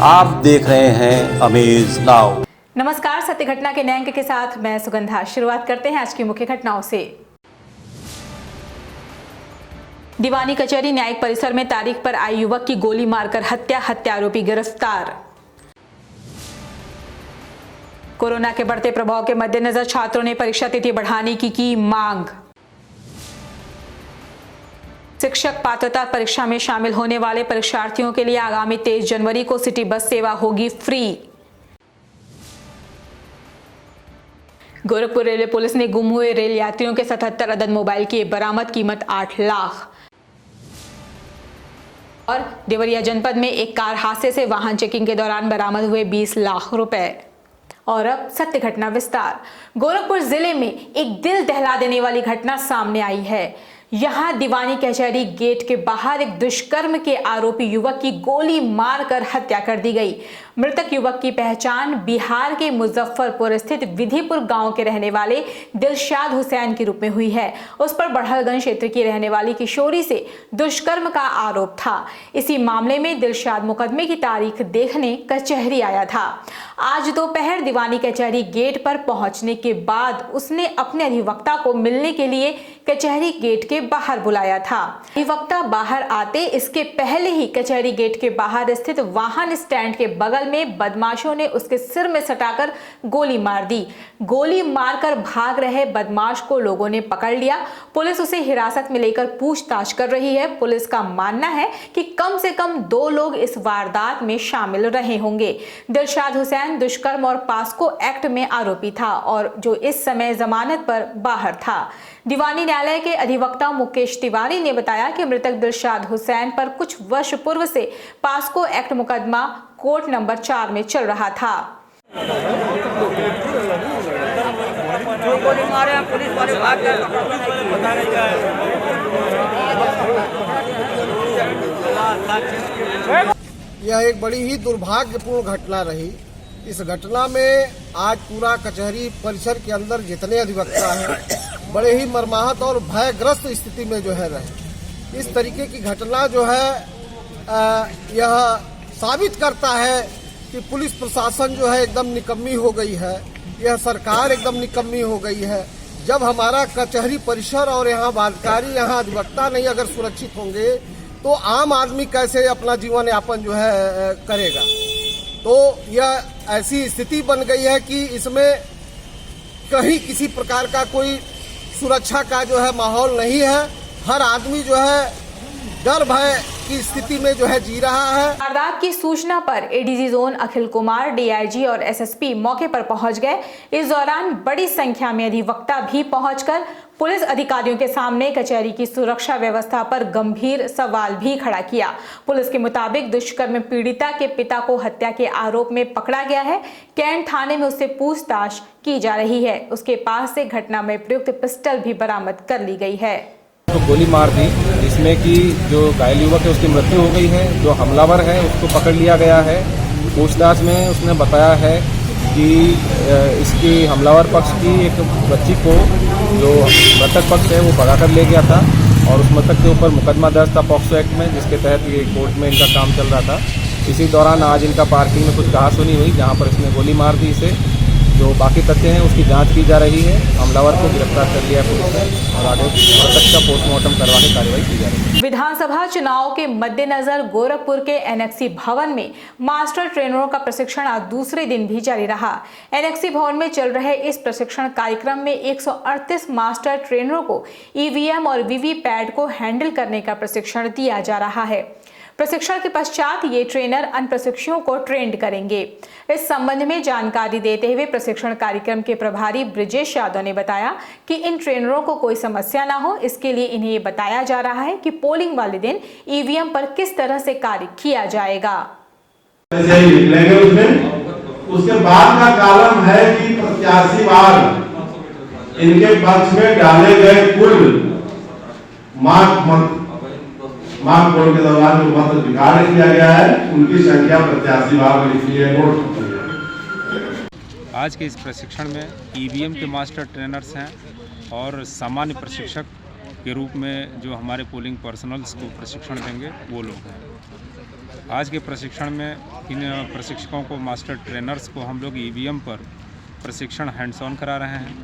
आप देख रहे हैं अमेज नाउ। नमस्कार, सत्य घटना के नए अंक के साथ मैं सुगंधा। शुरुआत करते हैं आज की मुख्य घटनाओं से। दीवानी कचहरी न्यायिक परिसर में तारीख पर आई युवक की गोली मारकर हत्या आरोपी गिरफ्तार। कोरोना के बढ़ते प्रभाव के मद्देनजर छात्रों ने परीक्षा तिथि बढ़ाने की मांग। शिक्षक पात्रता परीक्षा में शामिल होने वाले परीक्षार्थियों के लिए आगामी 23 जनवरी को सिटी बस सेवा होगी फ्री। गोरखपुर रेलवे पुलिस ने गुम हुए रेल यात्रियों के 77 अदद मोबाइल की बरामद, कीमत 8 लाख। और देवरिया जनपद में एक कार हादसे से वाहन चेकिंग के दौरान बरामद हुए 20 लाख रुपए। और अब सत्य घटना विस्तार। गोरखपुर जिले में एक दिल दहला देने वाली घटना सामने आई है। यहां दीवानी कचहरी गेट के बाहर एक दुष्कर्म के आरोपी युवक की गोली मारकर हत्या कर दी गई। मृतक युवक की पहचान बिहार के मुजफ्फरपुर स्थित विधिपुर गांव के रहने वाले दिलशाद हुसैन के रूप में हुई है। उस पर बढ़लगंज क्षेत्र की रहने वाली किशोरी से दुष्कर्म का आरोप था। इसी मामले में दिलशाद मुकदमे की तारीख देखने कचहरी आया था। आज दोपहर दीवानी कचहरी गेट पर पहुंचने के बाद उसने अपने अधिवक्ता को मिलने के लिए कचहरी गेट के बाहर बुलाया था। अधिवक्ता बाहर आते इसके पहले ही कचहरी गेट के बाहर स्थित वाहन स्टैंड के बगल में बदमाशों ने उसके सिर में सटाकर गोली मार दी। गोली मारकर भाग रहे बदमाश को लोगों ने पकड़ लिया। पुलिस उसे हिरासत में लेकर पूछताछ कर रही है। पुलिस का मानना है कि कम से कम 2 लोग इस वारदात में शामिल रहे होंगे। दिलशाद हुसैन दुष्कर्म और पास्को एक्ट में आरोपी था और जो इस समय जमानत पर बाहर था। दीवानी न्यायालय के अधिवक्ता मुकेश तिवारी ने बताया कि मृतक दिलशाद हुसैन पर कुछ वर्ष पूर्व से पास्को एक्ट मुकदमा कोर्ट नंबर 4 में चल रहा था। जो गोली मारे पुलिस वाले भाग गए। यह एक बड़ी ही दुर्भाग्यपूर्ण घटना रही। इस घटना में आज पूरा कचहरी परिसर के अंदर जितने अधिवक्ता हैं बड़े ही मर्माहत और भयग्रस्त स्थिति में जो है रहे। इस तरीके की घटना जो है यह साबित करता है कि पुलिस प्रशासन जो है एकदम निकम्मी हो गई है। यह सरकार एकदम निकम्मी हो गई है। जब हमारा कचहरी परिसर और यहाँ बादकारी यहाँ अधिवक्ता नहीं अगर सुरक्षित होंगे तो आम आदमी कैसे अपना जीवन यापन जो है करेगा। तो यह ऐसी स्थिति बन गई है कि इसमें कहीं किसी प्रकार का कोई सुरक्षा का जो है माहौल नहीं है। हर आदमी जो है डर भय की स्थिति में जो है जी रहा है। वारदात की सूचना पर ADG zone Akhil Kumar, DIG और एसएसपी मौके पर पहुंच गए। इस दौरान बड़ी संख्या में अधिवक्ता भी पहुंचकर पुलिस अधिकारियों के सामने कचहरी की सुरक्षा व्यवस्था पर गंभीर सवाल भी खड़ा किया। पुलिस के मुताबिक दुष्कर्म पीड़िता के पिता को हत्या के आरोप में पकड़ा गया है। कैंट थाने में उससे पूछताछ की जा रही है। उसके पास से घटना में प्रयुक्त पिस्टल भी बरामद कर ली गई है। तो गोली मार दी जिसमें कि जो घायल युवक है उसकी मृत्यु हो गई है। जो हमलावर है उसको पकड़ लिया गया है। पूछताछ में उसने बताया है कि इसकी हमलावर पक्ष की एक बच्ची को जो मृतक पक्ष है वो भगाकर ले गया था और उस मृतक के ऊपर मुकदमा दर्ज था पॉक्सो एक्ट में, जिसके तहत ये कोर्ट में इनका काम चल रहा था। इसी दौरान आज इनका पार्किंग में कुछ कहासुनी हुई जहाँ पर इसने गोली मार दी इसे। जो बाकी तथ्य हैं उसकी जांच की जा रही है। हमलावर को गिरफ्तार कर लिया है पुलिस ने और आगे मृतक का पोस्टमार्टम करवा के कार्रवाई की जा रही है। विधानसभा चुनाव के मद्देनजर गोरखपुर के एनएक्सी भवन में मास्टर ट्रेनरों का प्रशिक्षण आज दूसरे दिन भी जारी रहा। एनएक्सी भवन में चल रहे इस प्रशिक्षण कार्यक्रम में 138 मास्टर ट्रेनरों को ईवीएम और वीवीपैट को हैंडल करने का प्रशिक्षण दिया जा रहा है। प्रशिक्षण के पश्चात ये ट्रेनर अन्य प्रशिक्षुओं को ट्रेंड करेंगे। इस संबंध में जानकारी देते हुए प्रशिक्षण कार्यक्रम के प्रभारी ब्रिजेश यादव ने बताया कि इन ट्रेनरों को कोई समस्या ना हो, इसके लिए इन्हें ये बताया जा रहा है कि पोलिंग वाले दिन ईवीएम पर किस तरह से कार्य किया जाएगा। उसके बाद का कॉलम है कि प्रत्याशी वार इनके पक्ष में डाले गए कुल मार्क पोल के दौरान जो मत रिकॉर्ड किया गया है उनकी संख्या प्रत्याशी वार लिखी है, नोट है। आज के इस प्रशिक्षण में ईवीएम के मास्टर ट्रेनर्स हैं और सामान्य प्रशिक्षक के रूप में जो हमारे पोलिंग पर्सनल्स को प्रशिक्षण देंगे वो लोग हैं। आज के प्रशिक्षण में इन प्रशिक्षकों को, मास्टर ट्रेनर्स को हम लोग ईवीएम पर प्रशिक्षण हैंड्स ऑन करा रहे हैं।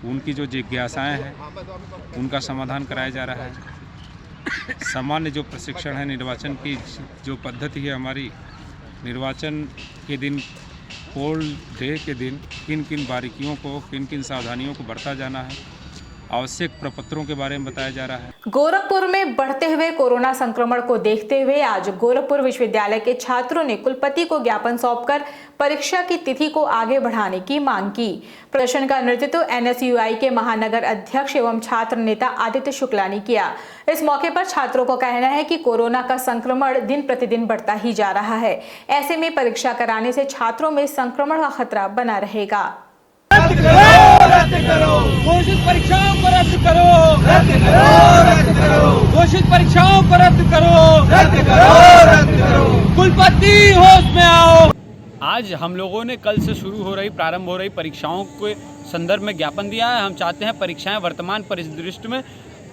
उनकी जो जिज्ञासाएं हैं उनका समाधान कराया जा रहा है। सामान्य जो प्रशिक्षण है, निर्वाचन की जो पद्धति है हमारी, निर्वाचन के दिन, पोल डे के दिन किन किन बारीकियों को, किन किन सावधानियों को बरता जाना है, आवश्यक प्रपत्रों के बारे में बताया जा रहा है। गोरखपुर में बढ़ते हुए कोरोना संक्रमण को देखते हुए आज गोरखपुर विश्वविद्यालय के छात्रों ने कुलपति को ज्ञापन सौंपकर परीक्षा की तिथि को आगे बढ़ाने की मांग की। प्रदर्शन का नेतृत्व एनएसयूआई के महानगर अध्यक्ष एवं छात्र नेता आदित्य शुक्ला ने किया। इस मौके पर छात्रों को कहना है कि कोरोना का संक्रमण दिन प्रतिदिन बढ़ता ही जा रहा है। ऐसे में परीक्षा कराने से छात्रों में संक्रमण का खतरा बना रहेगा। रद्द करो, घोषित परीक्षाओं को रद्द करो, रद्द करो, रद्द करो, घोषित परीक्षाओं को रद्द करो, रद्द करो, रद्द करो, कुलपति होश में आओ। आज हम लोगों ने कल से शुरू हो रही, प्रारंभ हो रही परीक्षाओं के संदर्भ में ज्ञापन दिया है। हम चाहते हैं परीक्षाएं वर्तमान परिदृश्य में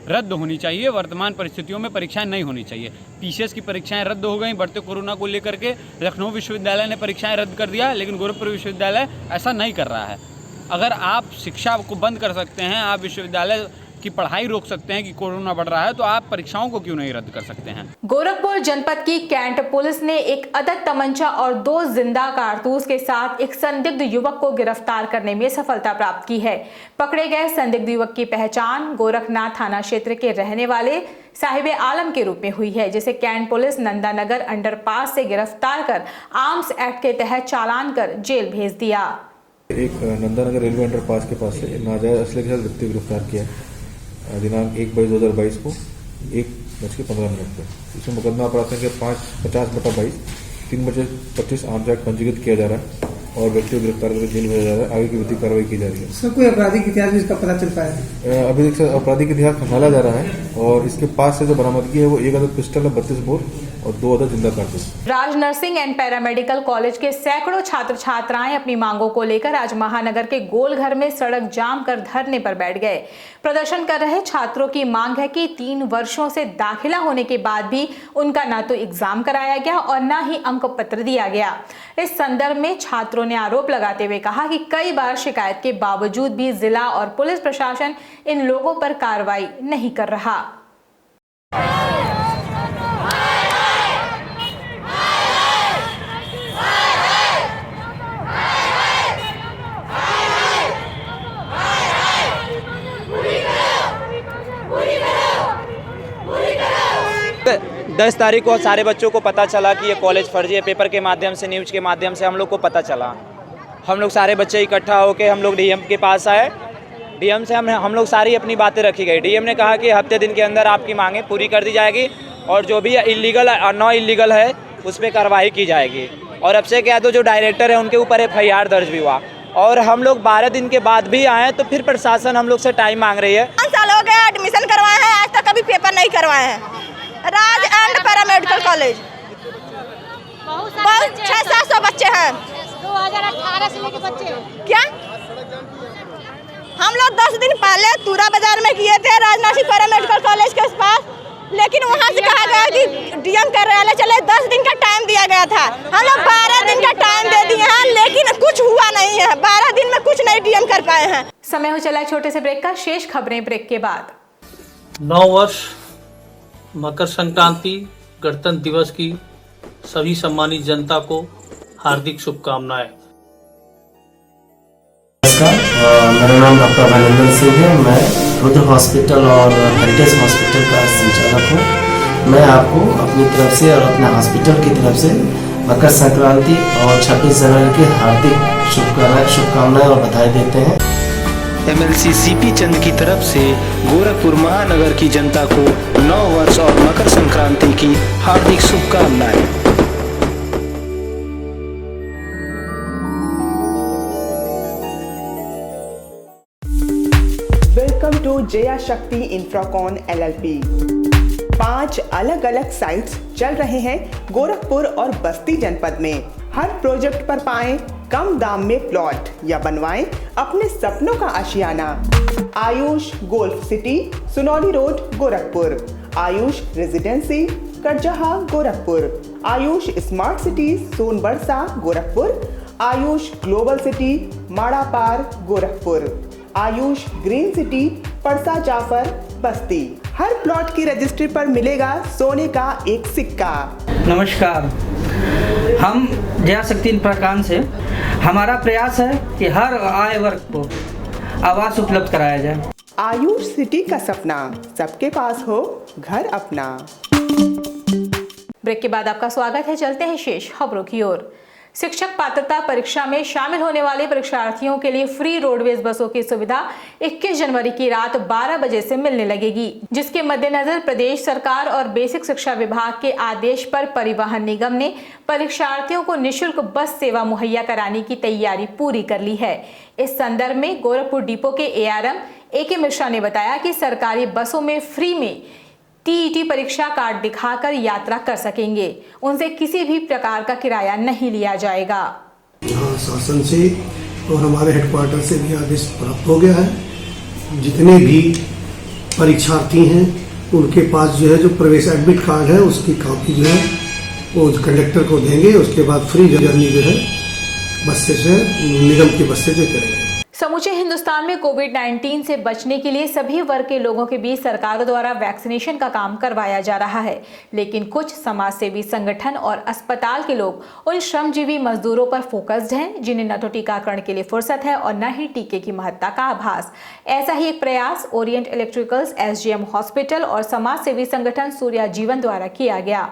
रद्द होनी चाहिए, वर्तमान परिस्थितियों में परीक्षाएं नहीं होनी चाहिए। पीसीएस की परीक्षाएं रद्द हो गई बढ़ते कोरोना को लेकर के। लखनऊ विश्वविद्यालय ने परीक्षाएं रद्द कर दिया, लेकिन गोरखपुर विश्वविद्यालय ऐसा नहीं कर रहा है। अगर आप शिक्षा को बंद कर सकते हैं, आप विश्वविद्यालय की पढ़ाई रोक सकते हैं कि कोरोना बढ़ रहा है, तो आप परीक्षाओं को क्यों नहीं रद्द कर सकते हैं। गोरखपुर जनपद की कैंट पुलिस ने एक अदद तमंचा और 2 जिंदा कारतूस के साथ एक संदिग्ध युवक को गिरफ्तार करने में सफलता प्राप्त की है। पकड़े गए संदिग्ध युवक की पहचान गोरखनाथ थाना क्षेत्र के रहने वाले साहिब आलम के रूप में हुई है, जिसे कैंट पुलिस नंदानगर अंडरपास से गिरफ्तार कर आर्म्स एक्ट के तहत चालान कर जेल भेज दिया। एक नंदानगर रेलवे अंडरपास के पास से नाजायज असले के साथ व्यक्ति को गिरफ्तार किया दिनांक 1/22/2022 को 1:15 पर। इसमें मुकदमा अपराध संख्या 50/22 3/25 आर्म्स एक्ट पंजीकृत किया जा रहा है और व्यक्ति को गिरफ्तार करके जेल भेजा जा रहा है। आगे की विधिक कार्रवाई की जा रही है। सर, कोई आपराधिक इतिहास भी इसका पता चल पाया है? अभी आपराधिक इतिहास खंगाला जा रहा है और इसके पास से जो बरामदगी है वो 1 अदद पिस्टल है, 32 बोर और 2 अदद जिंदा कारतूस। राज नर्सिंग एंड पैरामेडिकल कॉलेज के सैकड़ों छात्र छात्राएं अपनी मांगों को लेकर आज महानगर के गोलघर में सड़क जाम कर धरने पर बैठ गए। प्रदर्शन कर रहे छात्रों की मांग है कि 3 वर्षों से दाखिला होने के बाद भी उनका ना तो एग्जाम कराया गया और ना ही अंक पत्र दिया गया। इस संदर्भ में छात्रों ने आरोप लगाते हुए कहा कि कई बार शिकायत के बावजूद भी जिला और पुलिस प्रशासन इन लोगों पर कार्रवाई नहीं कर रहा। दस तारीख को सारे बच्चों को पता चला कि ये कॉलेज फर्जी है। पेपर के माध्यम से, न्यूज़ के माध्यम से हम लोग को पता चला। हम लोग सारे बच्चे इकट्ठा होकर हम लोग डीएम के पास आए। डीएम से हम लोग सारी अपनी बातें रखी गई। डीएम ने कहा कि हफ्ते दिन के अंदर आपकी मांगें पूरी कर दी जाएगी और जो भी इलीगल और नॉन इलीगल है उस पर कार्रवाई की जाएगी। और अब से क्या तो जो डायरेक्टर है उनके ऊपर FIR दर्ज भी हुआ। और हम लोग 12 दिन के बाद भी आए तो फिर प्रशासन हम लोग से टाइम मांग रही है। 5 साल हो गए एडमिशन करवाए हैं, आज तक कभी पेपर नहीं करवाए हैं। राज एंड पैरामेडिकल कॉलेज बहुत 600-700 बच्चे हैं। 2018 से लेके बच्चे क्या हम लोग 10 दिन पहले तूरा बाजार में किए थे राजनासी पैरामेडिकल कॉलेज के पास, लेकिन वहाँ से कहा गया कि डीएम कार्यालय चले। 10 दिन का टाइम दिया गया था, हम लोग 12 दिन का टाइम दे दिए हैं, लेकिन कुछ हुआ नहीं है। 12 दिन में कुछ नहीं डीएम कर पाए हैं। समय हो चला छोटे से ब्रेक का। शेष खबरें ब्रेक के बाद। 9 वर्ष मकर संक्रांति गणतंत्र दिवस की सभी सम्मानित जनता को हार्दिक शुभकामनाएं। मेरा नाम डॉक्टर अभिनंदन सिंह है। मैं रुद्र हॉस्पिटल और हेरिटेज हॉस्पिटल का संचालक हूँ। मैं आपको अपनी तरफ से और अपने हॉस्पिटल की तरफ से मकर संक्रांति और 26 जनवरी की हार्दिक शुभकामनाएं और बधाई देते हैं। MLC CP चंद की तरफ से गोरखपुर महानगर की जनता को 9 वर्ष और मकर संक्रांति की हार्दिक शुभकामनाएं। वेलकम टू जया शक्ति इंफ्राकॉन LLP। 5 अलग अलग साइट्स चल रहे हैं गोरखपुर और बस्ती जनपद में। हर प्रोजेक्ट पर पाएं कम दाम में प्लॉट या बनवाएं अपने सपनों का आशियाना। Ayush golf city, Sunauli road, Gorakhpur. Ayush residency, Karjaha, Gorakhpur. Ayush smart city, Sonbarsa, Gorakhpur. Ayush global city, Madapar, Gorakhpur. Ayush green city, Parsa Jafar, Basti. हर प्लॉट की रजिस्ट्री पर मिलेगा सोने का एक सिक्का। नमस्कार, हम जया शक्ति प्रकाश से। हमारा प्रयास है कि हर आय वर्ग को आवास उपलब्ध कराया जाए। आयुष सिटी का सपना, सबके पास हो घर अपना। ब्रेक के बाद आपका स्वागत है। चलते हैं शेष खबरों की ओर। शिक्षक पात्रता परीक्षा में शामिल होने वाले परीक्षार्थियों के लिए फ्री रोडवेज बसों की सुविधा 21 जनवरी की रात 12 बजे से मिलने लगेगी, जिसके मद्देनजर प्रदेश सरकार और बेसिक शिक्षा विभाग के आदेश पर परिवहन निगम ने परीक्षार्थियों को निःशुल्क बस सेवा मुहैया कराने की तैयारी पूरी कर ली है। इस संदर्भ में गोरखपुर डिपो के ARM AK मिश्रा ने बताया कि सरकारी बसों में फ्री में TET परीक्षा कार्ड दिखाकर यात्रा कर सकेंगे। उनसे किसी भी प्रकार का किराया नहीं लिया जाएगा। यहाँ शासन से और हमारे हेडक्वार्टर से भी आदेश प्राप्त हो गया है। जितने भी परीक्षार्थी हैं उनके पास जो है जो प्रवेश एडमिट कार्ड है उसकी कॉपी जो है वो कंडक्टर को देंगे। उसके बाद फ्री जर्नी जो है बस से निगम की बस से जो करेंगे। समूचे हिंदुस्तान में कोविड-19 से बचने के लिए सभी वर्ग के लोगों के बीच सरकार द्वारा वैक्सीनेशन का काम करवाया जा रहा है, लेकिन कुछ समाज सेवी संगठन और अस्पताल के लोग उन श्रमजीवी मजदूरों पर फोकस्ड हैं जिन्हें न तो टीकाकरण के लिए फुर्सत है और न ही टीके की महत्ता का आभास। ऐसा ही एक प्रयास ओरिएंट इलेक्ट्रिकल्स, SGM हॉस्पिटल और समाज सेवी संगठन सूर्या जीवन द्वारा किया गया।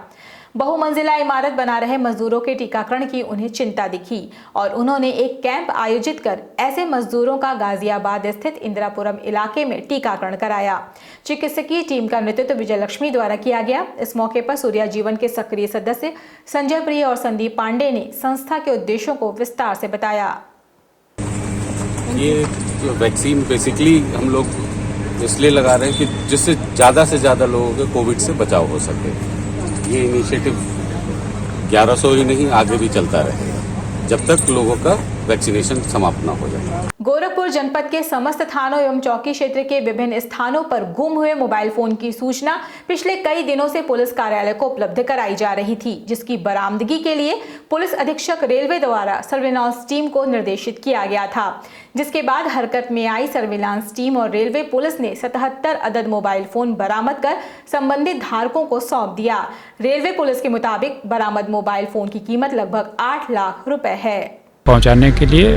बहुमंजिला इमारत बना रहे मजदूरों के टीकाकरण की उन्हें चिंता दिखी और उन्होंने एक कैंप आयोजित कर ऐसे मजदूरों का गाजियाबाद स्थित इंदिरापुरम इलाके में टीकाकरण कराया। चिकित्सकीय टीम का नेतृत्व विजयलक्ष्मी द्वारा किया गया। इस मौके पर सूर्या जीवन के सक्रिय सदस्य संजय प्रिय और संदीप पांडे ने संस्था के उद्देश्यों को विस्तार से बताया। ये वैक्सीन बेसिकली हम लोग इसलिए लगा रहे हैं कि जिससे ज़्यादा से ज़्यादा लोगों के कोविड से बचाव हो सके। ये इनिशिएटिव 1100 ही नहीं आगे भी चलता रहेगा जब तक लोगों का वैक्सीनेशन समाप्त ना हो जाए। गोरखपुर जनपद के समस्त थानों एवं चौकी क्षेत्र के विभिन्न स्थानों पर गुम हुए मोबाइल फोन की सूचना पिछले कई दिनों से पुलिस कार्यालय को उपलब्ध कराई जा रही थी, जिसकी बरामदगी के लिए पुलिस अधीक्षक रेलवे द्वारा सर्विलांस टीम को निर्देशित किया गया था, जिसके बाद हरकत में आई सर्विलांस टीम और रेलवे पुलिस ने 77 अदद मोबाइल फोन बरामद कर संबंधित धारकों को सौंप दिया। रेलवे पुलिस के मुताबिक बरामद मोबाइल फोन की कीमत लगभग 8 लाख रुपए है। पहुंचाने के लिए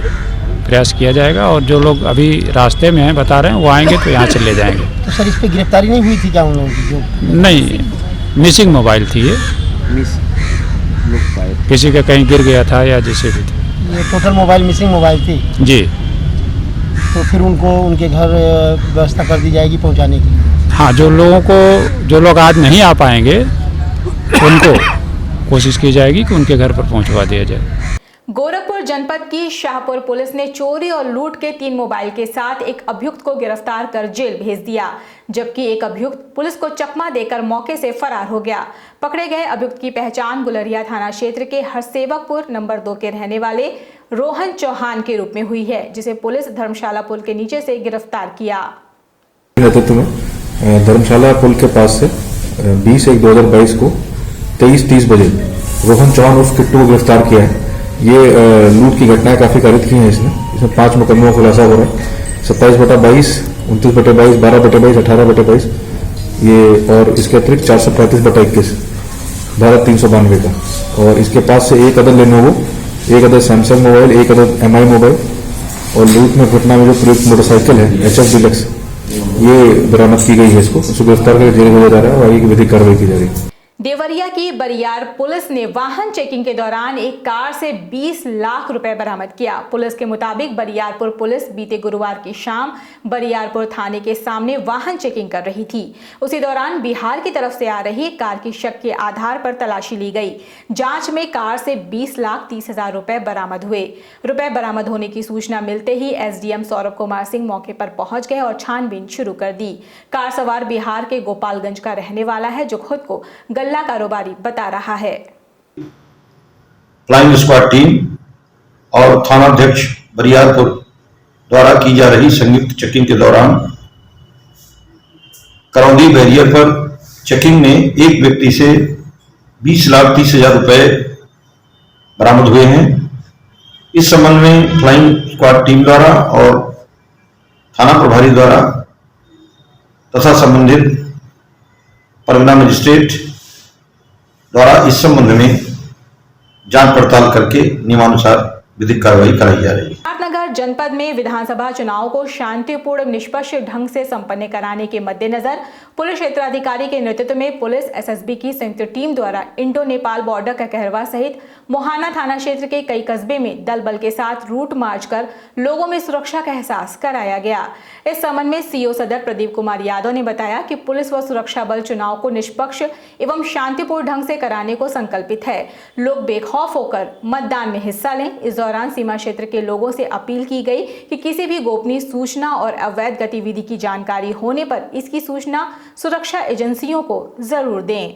प्रयास किया जाएगा और जो लोग अभी रास्ते में हैं बता रहे हैं वो आएंगे तो यहाँ से ले जाएंगे। तो सर इस पे गिरफ्तारी नहीं हुई थी क्या उन लोगों की? जो नहीं, मिसिंग मोबाइल थी ये, किसी का कहीं गिर गया था या जैसे भी थी। ये टोटल मोबाइल मिसिंग मोबाइल थी जी। तो फिर उनको उनके घर व्यवस्था कर दी जाएगी पहुँचाने की? हाँ, जो लोग आज नहीं आ पाएंगे उनको कोशिश की जाएगी कि उनके घर पर पहुँचवा दिया जाए। गोरखपुर जनपद की शाहपुर पुलिस ने चोरी और लूट के 3 मोबाइल के साथ एक अभियुक्त को गिरफ्तार कर जेल भेज दिया, जबकि एक अभियुक्त पुलिस को चकमा देकर मौके से फरार हो गया। पकड़े गए अभियुक्त की पहचान गुलरिया थाना क्षेत्र के हरसेवकपुर नंबर 2 के रहने वाले रोहन चौहान के रूप में हुई है, जिसे पुलिस धर्मशाला पुल के नीचे से गिरफ्तार किया। नेतृत्व में धर्मशाला पुल के पास से 20/1/2022 को 23:30 बजे रोहन चौहान उर्फ किट्टू को गिरफ्तार किया है। ये लूट की घटनाएं काफी कारित की हैं इसमें 5 मुकदमों का खुलासा हो रहा है। 27/22, 29/22, 12/22, 18/22 ये और इसके अतिरिक्त 435/21 भारत 392 का। और इसके पास से एक अदद लेनोवो, एक अदद सैमसंग मोबाइल, एक अदद MI मोबाइल और लूट में घटना में जो प्रयुक्त मोटरसाइकिल है HF डिलक्स ये बरामद की गई है। इसको गिरफ्तार करके जेल भेजा जा रहा है और आगे की विधिक कार्रवाई की जा रही है। देवरिया की बरियार पुलिस ने वाहन चेकिंग के दौरान एक कार से 20 लाख रुपए बरामद किया। पुलिस के मुताबिक बरियारपुर पुलिस बीते गुरुवार की शाम बरियारपुर थाने के सामने वाहन चेकिंग कर रही थी। उसी दौरान बिहार की तरफ से आ रही एक कार की शक के आधार पर तलाशी ली गई। जांच में कार से 20,30,000 रुपए बरामद हुए। रुपए बरामद होने की सूचना मिलते ही SDM सौरभ कुमार सिंह मौके पर पहुंच गए और छानबीन शुरू कर दी। कार सवार बिहार के गोपालगंज का रहने वाला है, जो खुद को गल्ला कारोबारी बता रहा है। फ्लाइंग स्क्वाड टीम और थानाध्यक्ष बरियारपुर द्वारा की जा रही संयुक्त चेकिंग के दौरान करौंदी बैरियर पर चेकिंग में एक व्यक्ति से 20,30,000 रुपए बरामद हुए हैं। इस संबंध में फ्लाइंग स्क्वाड टीम द्वारा और थाना प्रभारी द्वारा तथा संबंधित परगना मजिस्ट्रेट द्वारा इस संबंध में जांच पड़ताल करके नियमानुसार विधिक कार्रवाई कराई जा रही है। सिद्धार्थनगर जनपद में विधानसभा चुनाव को शांतिपूर्ण निष्पक्ष ढंग से संपन्न कराने के मद्देनजर पुलिस क्षेत्राधिकारी के नेतृत्व में पुलिस एसएसबी की संयुक्त टीम द्वारा इंडो नेपाल बॉर्डर ककहरवा सहित मोहाना थाना क्षेत्र के कई कस्बे में दल बल के साथ रूट मार्च कर लोगों में सुरक्षा का एहसास कराया गया। इस संबंध में सीओ सदर प्रदीप कुमार यादव ने बताया कि पुलिस व सुरक्षा बल चुनाव को निष्पक्ष एवं शांतिपूर्ण ढंग से कराने को संकल्पित है। लोग बेखौफ होकर मतदान में हिस्सा लें। इस दौरान सीमा क्षेत्र के लोगों से अपील की गई कि किसी भी गोपनीय सूचना और अवैध गतिविधि की जानकारी होने पर इसकी सूचना सुरक्षा एजेंसियों को जरूर दें।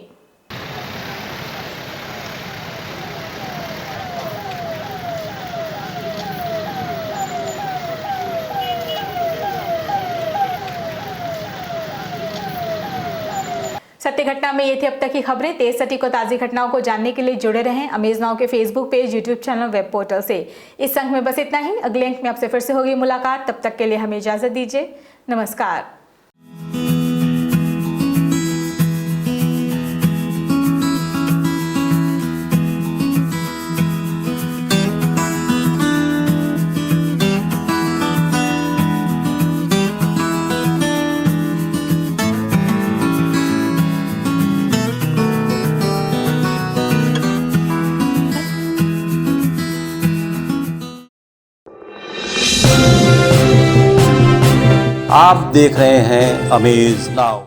सत्य घटना में ये थी अब तक की खबरें। तेज सटीक और ताज़ी घटनाओं को जानने के लिए जुड़े रहें अमेज नाउ के Facebook page, YouTube channel, web portal से। इस अंक में बस इतना ही। अगले अंक में आपसे फिर से होगी मुलाकात। तब तक के लिए हमें इजाजत दीजिए। नमस्कार। आप देख रहे हैं अमेज नाउ।